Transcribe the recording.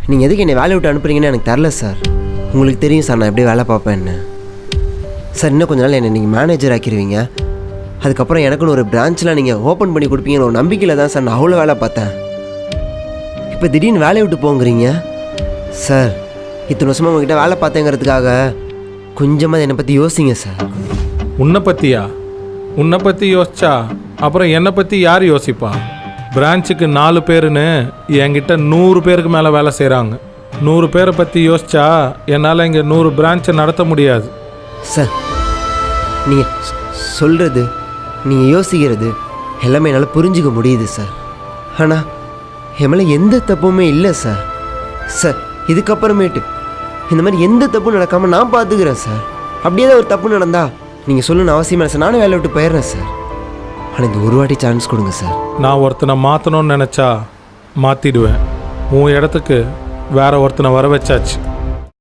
நீங்கள் எதுக்கு என்னை வேலையை விட்டு அனுப்புறீங்கன்னு எனக்கு தெரில சார். உங்களுக்கு தெரியும் சார் நான் எப்படி வேலை பார்ப்பேன்னு. சார் இன்னும் கொஞ்ச நாள் என்னை நீங்கள் மேனேஜர் ஆக்கிடுவீங்க. அதுக்கப்புறம் எனக்குன்னு ஒரு பிரான்ச்லாம் நீங்கள் ஓப்பன் பண்ணி கொடுப்பீங்கன்னு ஒரு நம்பிக்கையில் தான் சார் நான் அவ்வளோ வேலை பார்த்தேன். இப்போ திடீர்னு வேலையை விட்டு போங்கிறீங்க சார். இத்தனை வருஷமாக உங்ககிட்ட வேலை பார்த்தேங்கிறதுக்காக கொஞ்சமாக என்னை பற்றி யோசிங்க சார். உன்னை பற்றியா? உன்னை பற்றி யோசிச்சா அப்புறம் என்னை பற்றி யார் யோசிப்பா? பிரான்ச்சுக்கு 4 பேருன்னு என்கிட்ட 100 பேருக்கு மேலே வேலை செய்கிறாங்க. 100 பேரை பற்றி யோசிச்சா என்னால் இங்கே 100 பிரான்ச்சை நடத்த முடியாது சார். நீங்கள் சொல்கிறது, நீங்கள் யோசிக்கிறது எல்லாமே என்னால் புரிஞ்சுக்க முடியுது சார். ஆனால் என் மேலே எந்த தப்புமே இல்லை சார். சார் இதுக்கப்புறமேட்டு இந்த மாதிரி எந்த தப்பும் நடக்காமல் நான் பார்த்துக்கிறேன் சார். அப்படியே தான் ஒரு தப்பு நடந்தா நீங்கள் சொல்லணும்னு அவசியம் இல்லை சார். நானும் வேலை விட்டு போயிடுறேன் சார். ஆனால் இந்த ஒரு வாட்டி சான்ஸ் கொடுங்க சார். நான் ஒருத்தனை மாற்றணும்னு நினச்சா மாற்றிடுவேன். உன் இடத்துக்கு வேற ஒருத்தனை வர வச்சாச்சு.